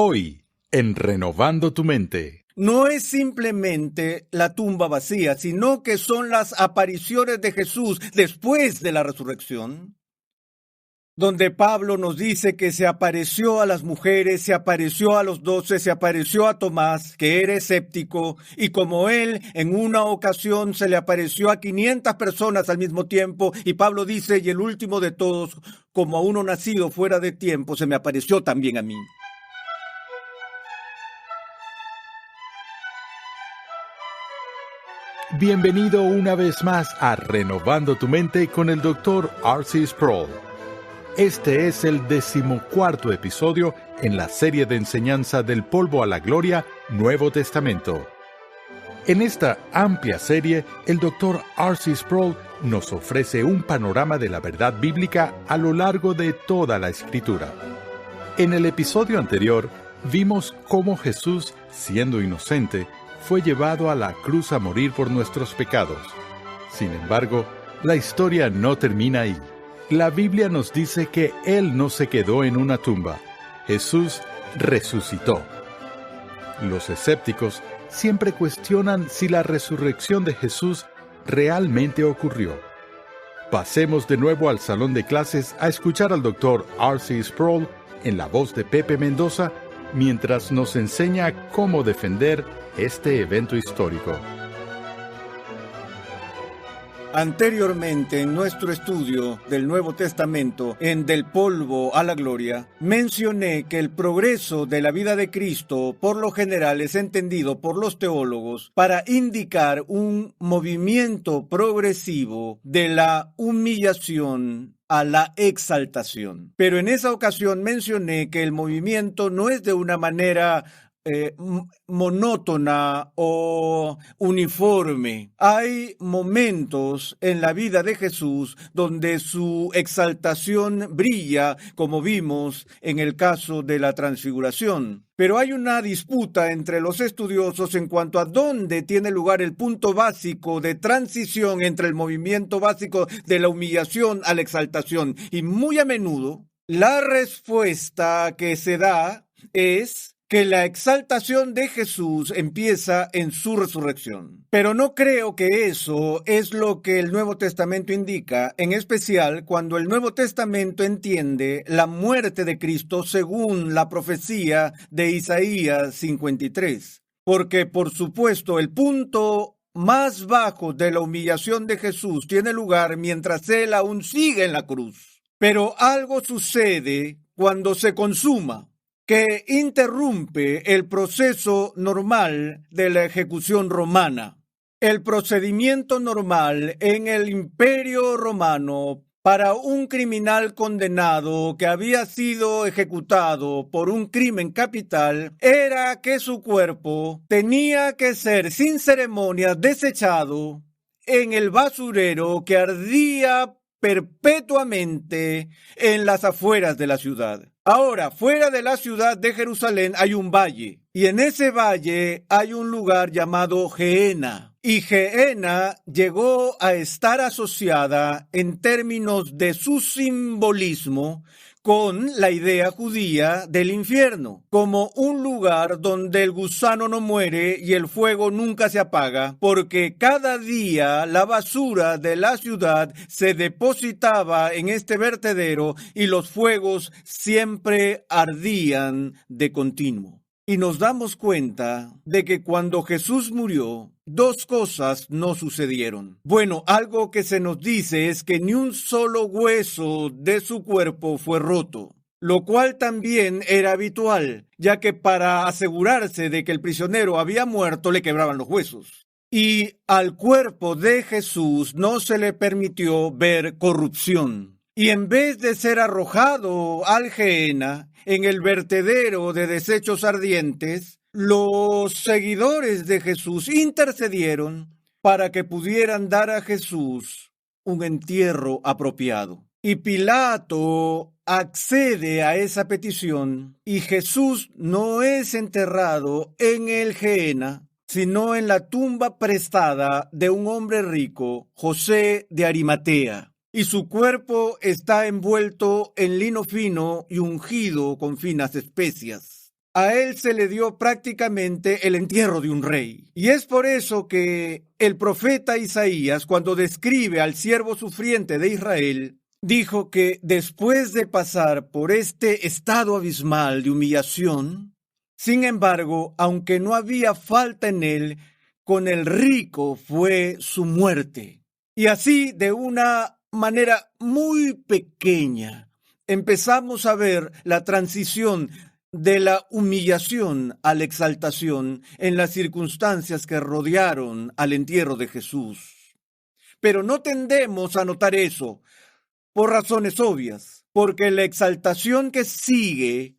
Hoy, en Renovando tu Mente. No es simplemente la tumba vacía, sino que son las apariciones de Jesús después de la resurrección, donde Pablo nos dice que se apareció a las mujeres, se apareció a los 12, se apareció a Tomás, que era escéptico, y como él en una ocasión se le apareció a 500 personas al mismo tiempo, y Pablo dice, y el último de todos, como a uno nacido fuera de tiempo, se me apareció también a mí. Bienvenido una vez más a Renovando tu Mente con el Dr. R.C. Sproul. Este es el 14º episodio en la serie de enseñanza del polvo a la gloria, Nuevo Testamento. En esta amplia serie, el Dr. R.C. Sproul nos ofrece un panorama de la verdad bíblica a lo largo de toda la Escritura. En el episodio anterior, vimos cómo Jesús, siendo inocente, fue llevado a la cruz a morir por nuestros pecados. Sin embargo, la historia no termina ahí. La Biblia nos dice que Él no se quedó en una tumba. Jesús resucitó. Los escépticos siempre cuestionan si la resurrección de Jesús realmente ocurrió. Pasemos de nuevo al salón de clases a escuchar al Dr. R.C. Sproul en la voz de Pepe Mendoza, mientras nos enseña cómo defender este evento histórico. Anteriormente, en nuestro estudio del Nuevo Testamento, en Del polvo a la gloria, mencioné que el progreso de la vida de Cristo, por lo general, es entendido por los teólogos para indicar un movimiento progresivo de la humillación a la exaltación. Pero en esa ocasión mencioné que el movimiento no es de una manera monótona o uniforme. Hay momentos en la vida de Jesús donde su exaltación brilla, como vimos en el caso de la transfiguración. Pero hay una disputa entre los estudiosos en cuanto a dónde tiene lugar el punto básico de transición entre el movimiento básico de la humillación a la exaltación. Y muy a menudo, la respuesta que se da es que la exaltación de Jesús empieza en su resurrección. Pero no creo que eso es lo que el Nuevo Testamento indica, en especial cuando el Nuevo Testamento entiende la muerte de Cristo según la profecía de Isaías 53. Porque, por supuesto, el punto más bajo de la humillación de Jesús tiene lugar mientras Él aún sigue en la cruz. Pero algo sucede cuando se consuma, que interrumpe el proceso normal de la ejecución romana. El procedimiento normal en el Imperio Romano para un criminal condenado que había sido ejecutado por un crimen capital era que su cuerpo tenía que ser sin ceremonia desechado en el basurero que ardía perpetuamente en las afueras de la ciudad. Ahora, fuera de la ciudad de Jerusalén hay un valle, y en ese valle hay un lugar llamado Gehenna. Y Gehenna llegó a estar asociada en términos de su simbolismo con la idea judía del infierno, como un lugar donde el gusano no muere y el fuego nunca se apaga, porque cada día la basura de la ciudad se depositaba en este vertedero y los fuegos siempre ardían de continuo. Y nos damos cuenta de que cuando Jesús murió, dos cosas no sucedieron. Bueno, algo que se nos dice es que ni un solo hueso de su cuerpo fue roto, lo cual también era habitual, ya que para asegurarse de que el prisionero había muerto le quebraban los huesos. Y al cuerpo de Jesús no se le permitió ver corrupción. Y en vez de ser arrojado al Gehenna, en el vertedero de desechos ardientes, los seguidores de Jesús intercedieron para que pudieran dar a Jesús un entierro apropiado. Y Pilato accede a esa petición y Jesús no es enterrado en el Gehenna, sino en la tumba prestada de un hombre rico, José de Arimatea. Y su cuerpo está envuelto en lino fino y ungido con finas especias. a él se le dio prácticamente el entierro de un rey. Y es por eso que el profeta Isaías, cuando describe al siervo sufriente de Israel, dijo que después de pasar por este estado abismal de humillación, sin embargo, aunque no había falta en él, con el rico fue su muerte. Y así, de una manera muy pequeña, empezamos a ver la transición de la humillación a la exaltación en las circunstancias que rodearon al entierro de Jesús. Pero no tendemos a notar eso por razones obvias, porque la exaltación que sigue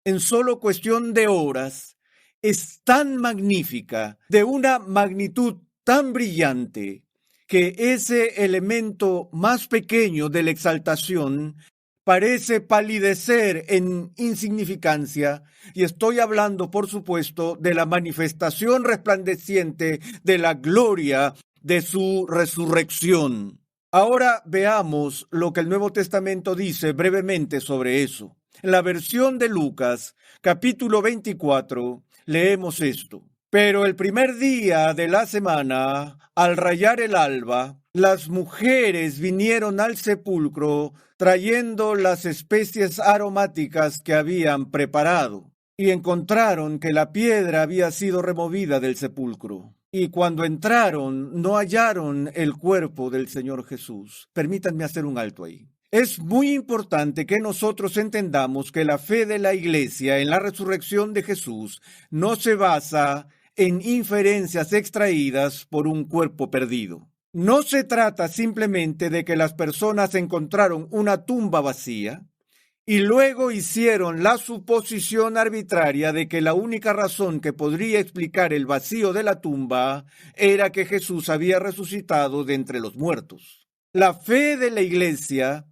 en solo cuestión de horas es tan magnífica, de una magnitud tan brillante, que ese elemento más pequeño de la exaltación parece palidecer en insignificancia, y estoy hablando, por supuesto, de la manifestación resplandeciente de la gloria de su resurrección. Ahora veamos lo que el Nuevo Testamento dice brevemente sobre eso. En la versión de Lucas, capítulo 24, leemos esto. Pero el primer día de la semana, al rayar el alba, las mujeres vinieron al sepulcro trayendo las especies aromáticas que habían preparado, y encontraron que la piedra había sido removida del sepulcro. Y cuando entraron, no hallaron el cuerpo del Señor Jesús. Permítanme hacer un alto ahí. Es muy importante que nosotros entendamos que la fe de la Iglesia en la resurrección de Jesús no se basa en inferencias extraídas por un cuerpo perdido. No se trata simplemente de que las personas encontraron una tumba vacía y luego hicieron la suposición arbitraria de que la única razón que podría explicar el vacío de la tumba era que Jesús había resucitado de entre los muertos. La fe de la Iglesia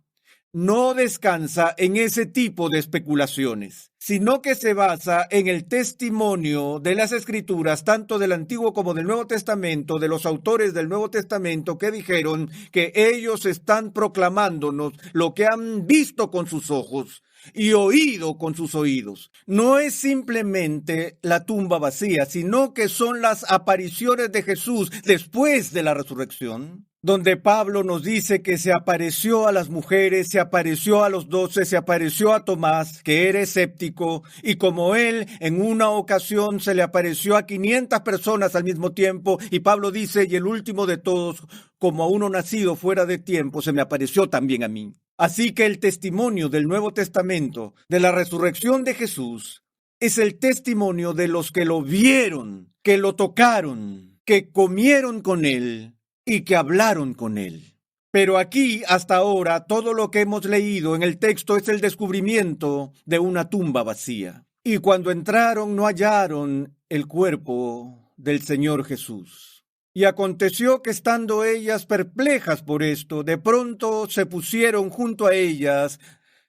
no descansa en ese tipo de especulaciones, sino que se basa en el testimonio de las Escrituras, tanto del Antiguo como del Nuevo Testamento, de los autores del Nuevo Testamento que dijeron que ellos están proclamándonos lo que han visto con sus ojos y oído con sus oídos. No es simplemente la tumba vacía, sino que son las apariciones de Jesús después de la resurrección, donde Pablo nos dice que se apareció a las mujeres, se apareció a los 12, se apareció a Tomás, que era escéptico, y como él en una ocasión se le apareció a 500 personas al mismo tiempo, y Pablo dice, y el último de todos, como a uno nacido fuera de tiempo, se me apareció también a mí. Así que el testimonio del Nuevo Testamento, de la resurrección de Jesús, es el testimonio de los que lo vieron, que lo tocaron, que comieron con él, y que hablaron con él. Pero aquí, hasta ahora, todo lo que hemos leído en el texto es el descubrimiento de una tumba vacía. Y cuando entraron no hallaron el cuerpo del Señor Jesús. Y aconteció que estando ellas perplejas por esto, de pronto se pusieron junto a ellas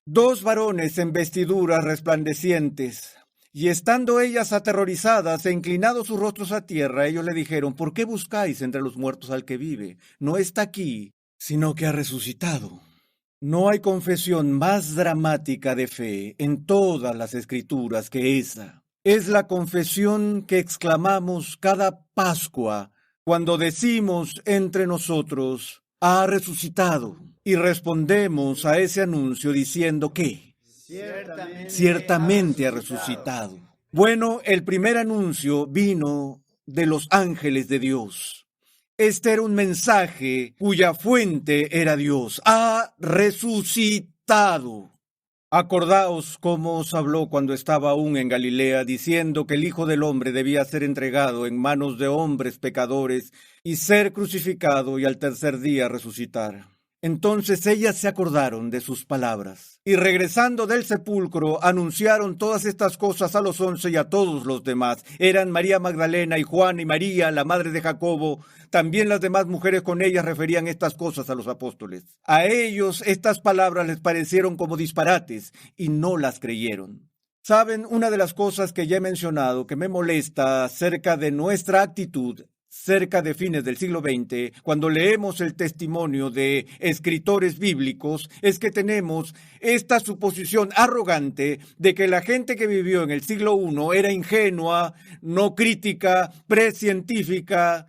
2 varones en vestiduras resplandecientes. Y estando ellas aterrorizadas e inclinados sus rostros a tierra, ellos le dijeron, ¿por qué buscáis entre los muertos al que vive? No está aquí, sino que ha resucitado. No hay confesión más dramática de fe en todas las Escrituras que esa. Es la confesión que exclamamos cada Pascua cuando decimos entre nosotros, ha resucitado. Y respondemos a ese anuncio diciendo que ciertamente ha resucitado. Bueno, el primer anuncio vino de los ángeles de Dios. Este era un mensaje cuya fuente era Dios. Ha resucitado. Acordaos cómo os habló cuando estaba aún en Galilea, diciendo que el Hijo del Hombre debía ser entregado en manos de hombres pecadores y ser crucificado y al tercer día resucitar. Entonces ellas se acordaron de sus palabras, y regresando del sepulcro, anunciaron todas estas cosas a los 11 y a todos los demás. Eran María Magdalena y Juana y María, la madre de Jacobo. También las demás mujeres con ellas referían estas cosas a los apóstoles. A ellos estas palabras les parecieron como disparates, y no las creyeron. Saben, una de las cosas que ya he mencionado que me molesta acerca de nuestra actitud cerca de fines del siglo XX, cuando leemos el testimonio de escritores bíblicos, es que tenemos esta suposición arrogante de que la gente que vivió en el siglo I era ingenua, no crítica, precientífica,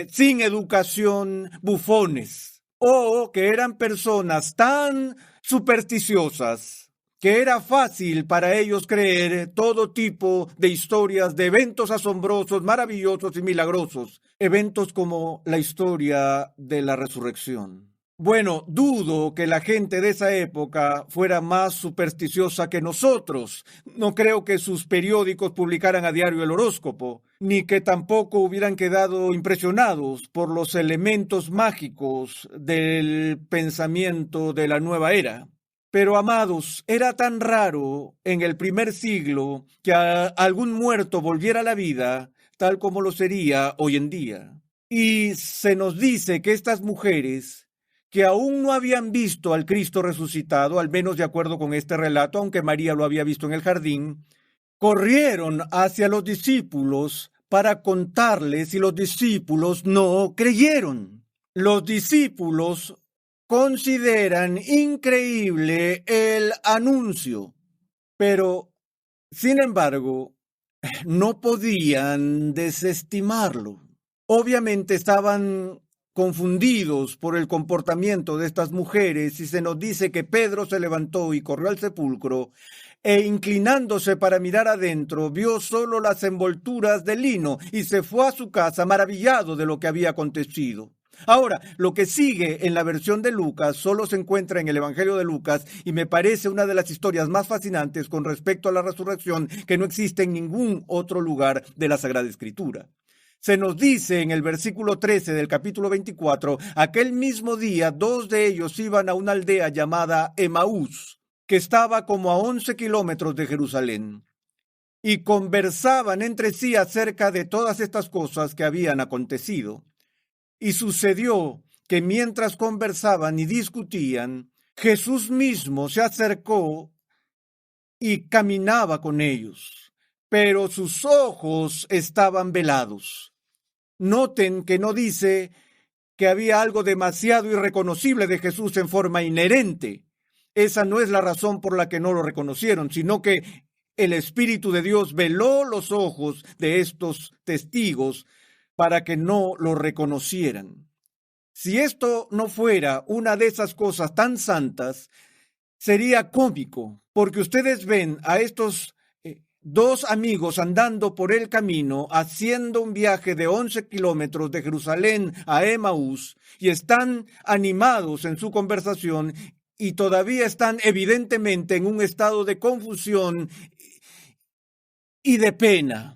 sin educación, bufones, o que eran personas tan supersticiosas que era fácil para ellos creer todo tipo de historias de eventos asombrosos, maravillosos y milagrosos, eventos como la historia de la resurrección. Bueno, dudo que la gente de esa época fuera más supersticiosa que nosotros. No creo que sus periódicos publicaran a diario el horóscopo, ni que tampoco hubieran quedado impresionados por los elementos mágicos del pensamiento de la nueva era. Pero, amados, era tan raro en el primer siglo que algún muerto volviera a la vida, tal como lo sería hoy en día. Y se nos dice que estas mujeres, que aún no habían visto al Cristo resucitado, al menos de acuerdo con este relato, aunque María lo había visto en el jardín, corrieron hacia los discípulos para contarles y los discípulos no creyeron. Los discípulos consideran increíble el anuncio, pero, sin embargo, no podían desestimarlo. Obviamente estaban confundidos por el comportamiento de estas mujeres y se nos dice que Pedro se levantó y corrió al sepulcro e inclinándose para mirar adentro, vio solo las envolturas de lino y se fue a su casa maravillado de lo que había acontecido. Ahora, lo que sigue en la versión de Lucas solo se encuentra en el Evangelio de Lucas y me parece una de las historias más fascinantes con respecto a la resurrección que no existe en ningún otro lugar de la Sagrada Escritura. Se nos dice en el versículo 13 del capítulo 24, aquel mismo día 2 de ellos iban a una aldea llamada Emaús, que estaba como a 11 kilómetros de Jerusalén, y conversaban entre sí acerca de todas estas cosas que habían acontecido. Y sucedió que mientras conversaban y discutían, Jesús mismo se acercó y caminaba con ellos, pero sus ojos estaban velados. Noten que no dice que había algo demasiado irreconocible de Jesús en forma inherente. Esa no es la razón por la que no lo reconocieron, sino que el Espíritu de Dios veló los ojos de estos testigos para que no lo reconocieran. Si esto no fuera una de esas cosas tan santas, sería cómico, porque ustedes ven a estos dos amigos andando por el camino, haciendo un viaje de 11 kilómetros de Jerusalén a Emaús, y están animados en su conversación y todavía están evidentemente en un estado de confusión y de pena.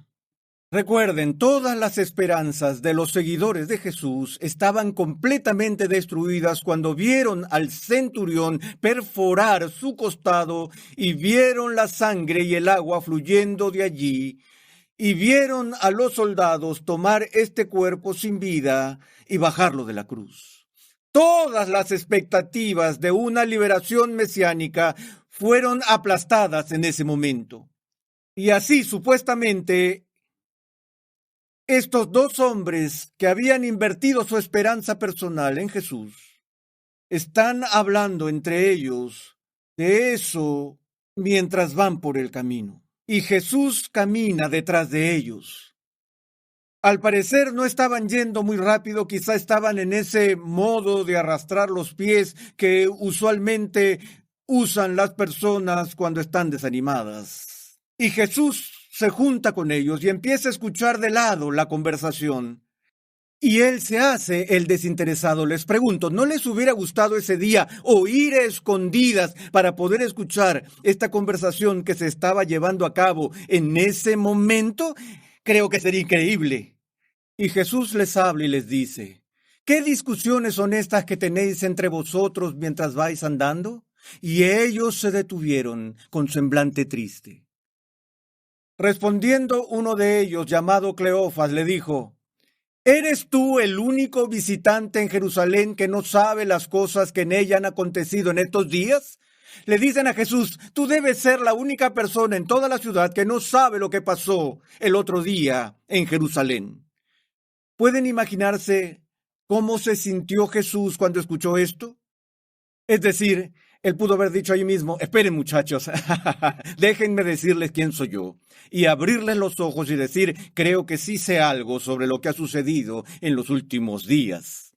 Recuerden, todas las esperanzas de los seguidores de Jesús estaban completamente destruidas cuando vieron al centurión perforar su costado y vieron la sangre y el agua fluyendo de allí y vieron a los soldados tomar este cuerpo sin vida y bajarlo de la cruz. Todas las expectativas de una liberación mesiánica fueron aplastadas en ese momento. Y así, supuestamente, estos dos hombres que habían invertido su esperanza personal en Jesús están hablando entre ellos de eso mientras van por el camino. Y Jesús camina detrás de ellos. Al parecer no estaban yendo muy rápido, quizá estaban en ese modo de arrastrar los pies que usualmente usan las personas cuando están desanimadas. Y Jesús se junta con ellos y empieza a escuchar de lado la conversación. Y él se hace el desinteresado. Les pregunto, ¿no les hubiera gustado ese día oír a escondidas para poder escuchar esta conversación que se estaba llevando a cabo en ese momento? Creo que sería increíble. Y Jesús les habla y les dice, ¿qué discusiones son estas que tenéis entre vosotros mientras vais andando? Y ellos se detuvieron con semblante triste. Respondiendo uno de ellos, llamado Cleofas, le dijo, ¿eres tú el único visitante en Jerusalén que no sabe las cosas que en ella han acontecido en estos días? Le dicen a Jesús, tú debes ser la única persona en toda la ciudad que no sabe lo que pasó el otro día en Jerusalén. ¿Pueden imaginarse cómo se sintió Jesús cuando escuchó esto? Es decir, él pudo haber dicho ahí mismo, esperen muchachos, déjenme decirles quién soy yo, y abrirles los ojos y decir, creo que sí sé algo sobre lo que ha sucedido en los últimos días.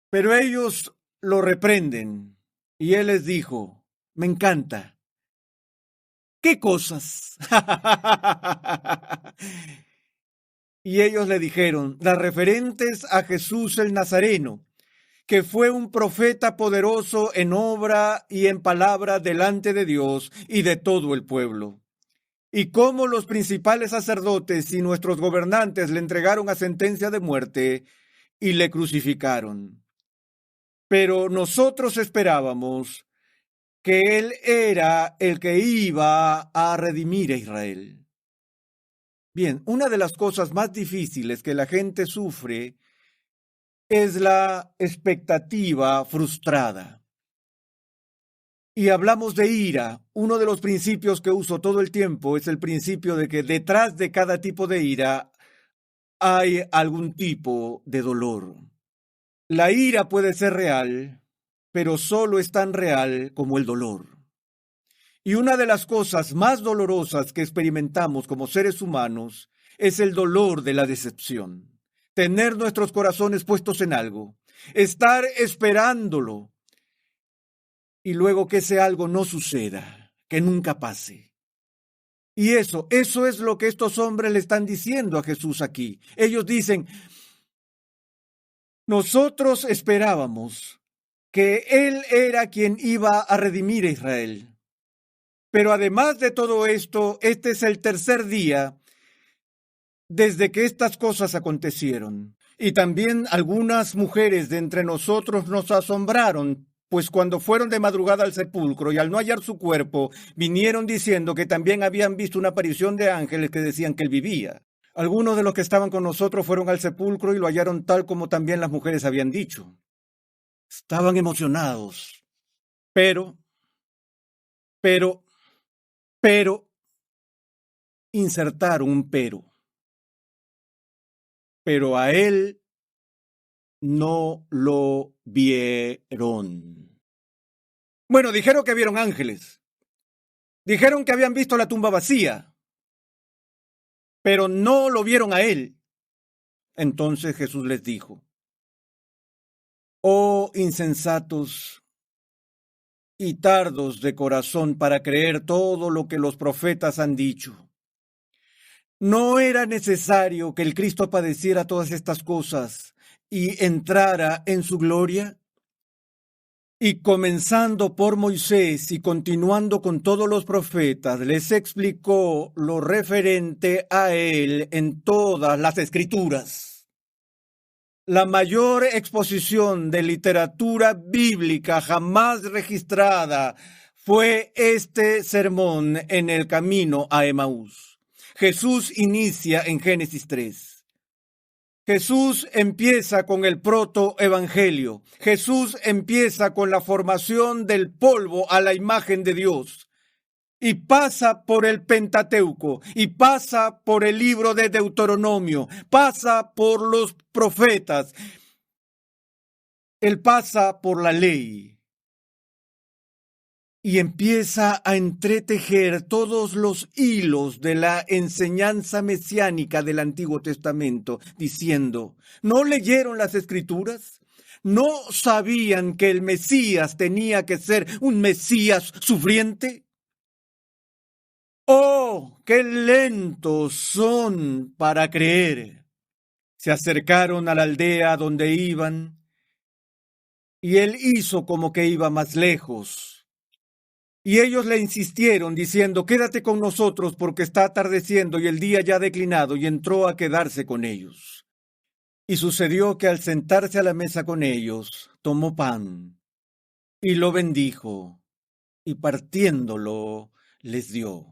Pero ellos lo reprenden, y él les dijo, me encanta. ¿Qué cosas? Y ellos le dijeron, las referentes a Jesús el Nazareno, que fue un profeta poderoso en obra y en palabra delante de Dios y de todo el pueblo. Y cómo los principales sacerdotes y nuestros gobernantes le entregaron a sentencia de muerte y le crucificaron. Pero nosotros esperábamos que él era el que iba a redimir a Israel. Bien, una de las cosas más difíciles que la gente sufre es la expectativa frustrada. Y hablamos de ira. Uno de los principios que uso todo el tiempo es el principio de que detrás de cada tipo de ira hay algún tipo de dolor. La ira puede ser real, pero solo es tan real como el dolor. Y una de las cosas más dolorosas que experimentamos como seres humanos es el dolor de la decepción. Tener nuestros corazones puestos en algo, estar esperándolo y luego que ese algo no suceda, que nunca pase. Y eso es lo que estos hombres le están diciendo a Jesús aquí. Ellos dicen, nosotros esperábamos que Él era quien iba a redimir a Israel. Pero además de todo esto, este es el tercer día desde que estas cosas acontecieron. Y también algunas mujeres de entre nosotros nos asombraron, pues cuando fueron de madrugada al sepulcro y al no hallar su cuerpo, vinieron diciendo que también habían visto una aparición de ángeles que decían que él vivía. Algunos de los que estaban con nosotros fueron al sepulcro y lo hallaron tal como también las mujeres habían dicho. Estaban emocionados, pero, insertaron un pero a él no lo vieron. Bueno, dijeron que vieron ángeles, dijeron que habían visto la tumba vacía, pero no lo vieron a él. Entonces Jesús les dijo, oh insensatos y tardos de corazón para creer todo lo que los profetas han dicho. ¿No era necesario que el Cristo padeciera todas estas cosas y entrara en su gloria? Y comenzando por Moisés y continuando con todos los profetas, les explicó lo referente a él en todas las escrituras. La mayor exposición de literatura bíblica jamás registrada fue este sermón en el camino a Emaús. Jesús inicia en Génesis 3. Jesús empieza con el protoevangelio. Jesús empieza con la formación del polvo a la imagen de Dios. Y pasa por el Pentateuco, y pasa por el libro de Deuteronomio, pasa por los profetas. Él pasa por la ley. Y empieza a entretejer todos los hilos de la enseñanza mesiánica del Antiguo Testamento, diciendo, ¿no leyeron las Escrituras? ¿No sabían que el Mesías tenía que ser un Mesías sufriente? ¡Oh, qué lentos son para creer! Se acercaron a la aldea donde iban, y él hizo como que iba más lejos. Y ellos le insistieron diciendo, quédate con nosotros porque está atardeciendo y el día ya ha declinado, y entró a quedarse con ellos. Y sucedió que al sentarse a la mesa con ellos, tomó pan y lo bendijo, y partiéndolo les dio.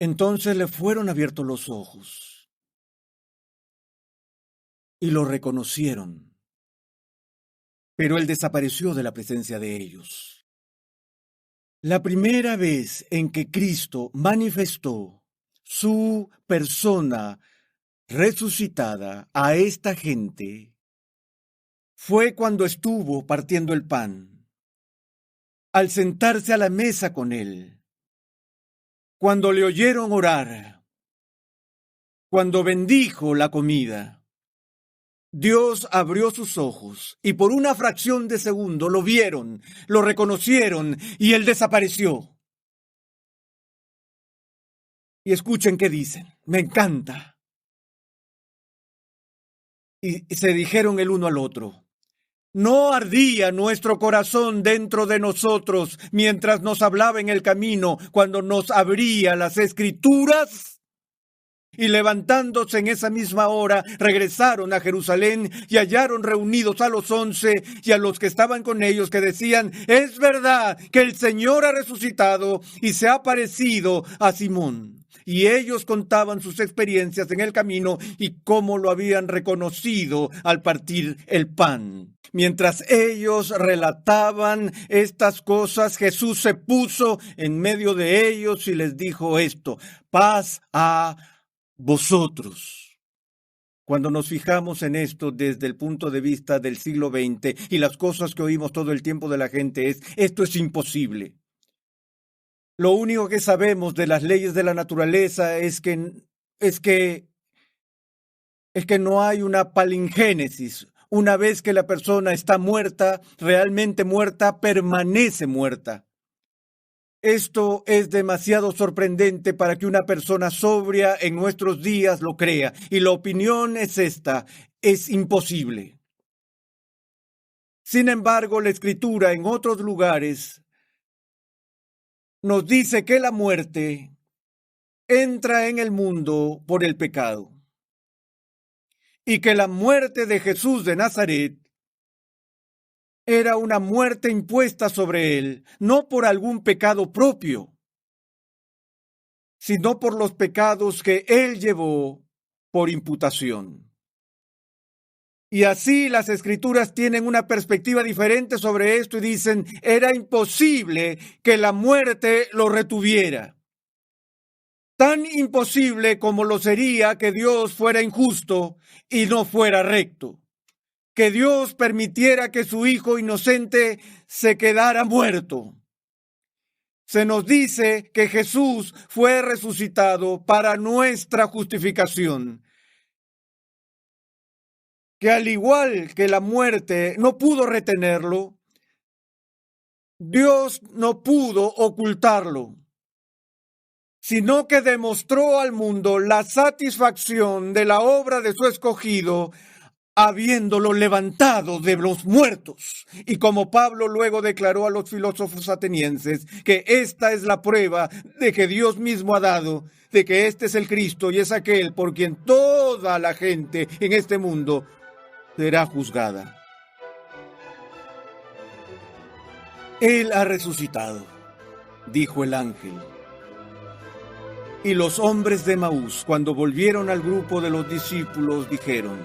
Entonces le fueron abiertos los ojos y lo reconocieron, pero él desapareció de la presencia de ellos. La primera vez en que Cristo manifestó su persona resucitada a esta gente fue cuando estuvo partiendo el pan, al sentarse a la mesa con él, cuando le oyeron orar, cuando bendijo la comida. Dios abrió sus ojos y por una fracción de segundo lo vieron, lo reconocieron y él desapareció. Y escuchen qué dicen, me encanta. Y se dijeron el uno al otro: ¿no ardía nuestro corazón dentro de nosotros mientras nos hablaba en el camino, cuando nos abría las Escrituras? Y levantándose en esa misma hora, regresaron a Jerusalén y hallaron reunidos a los 11 y a los que estaban con ellos, que decían: es verdad que el Señor ha resucitado y se ha aparecido a Simón. Y ellos contaban sus experiencias en el camino y cómo lo habían reconocido al partir el pan. Mientras ellos relataban estas cosas, Jesús se puso en medio de ellos y les dijo esto: paz a vosotros. Cuando nos fijamos en esto desde el punto de vista del siglo XX y las cosas que oímos todo el tiempo de la gente esto es imposible. Lo único que sabemos de las leyes de la naturaleza es que no hay una palingénesis. Una vez que la persona está muerta, realmente muerta, permanece muerta. Esto es demasiado sorprendente para que una persona sobria en nuestros días lo crea, y la opinión es esta: es imposible. Sin embargo, la Escritura en otros lugares nos dice que la muerte entra en el mundo por el pecado, y que la muerte de Jesús de Nazaret era una muerte impuesta sobre él, no por algún pecado propio, sino por los pecados que él llevó por imputación. Y así las Escrituras tienen una perspectiva diferente sobre esto y dicen: era imposible que la muerte lo retuviera. Tan imposible como lo sería que Dios fuera injusto y no fuera recto. Que Dios permitiera que su Hijo inocente se quedara muerto. Se nos dice que Jesús fue resucitado para nuestra justificación. Que al igual que la muerte no pudo retenerlo, Dios no pudo ocultarlo, sino que demostró al mundo la satisfacción de la obra de su escogido, habiéndolo levantado de los muertos. Y como Pablo luego declaró a los filósofos atenienses que esta es la prueba de que Dios mismo ha dado, de que este es el Cristo y es aquel por quien toda la gente en este mundo será juzgada. Él ha resucitado, dijo el ángel. Y los hombres de Emaús, cuando volvieron al grupo de los discípulos, dijeron: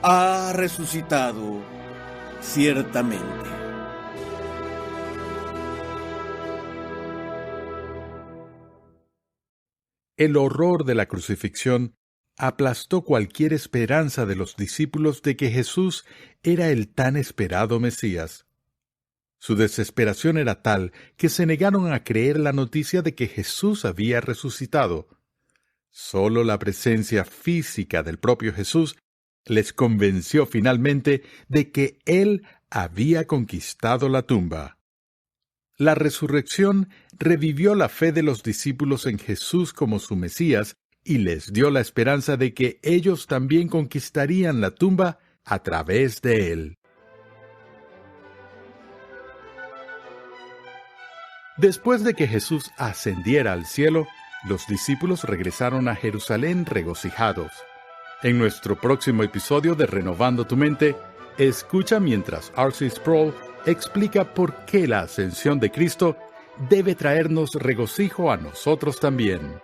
ha resucitado ciertamente. El horror de la crucifixión aplastó cualquier esperanza de los discípulos de que Jesús era el tan esperado Mesías. Su desesperación era tal que se negaron a creer la noticia de que Jesús había resucitado. Solo la presencia física del propio Jesús les convenció finalmente de que Él había conquistado la tumba. La resurrección revivió la fe de los discípulos en Jesús como su Mesías y les dio la esperanza de que ellos también conquistarían la tumba a través de Él. Después de que Jesús ascendiera al cielo, los discípulos regresaron a Jerusalén regocijados. En nuestro próximo episodio de Renovando tu Mente, escucha mientras R.C. Sproul explica por qué la ascensión de Cristo debe traernos regocijo a nosotros también.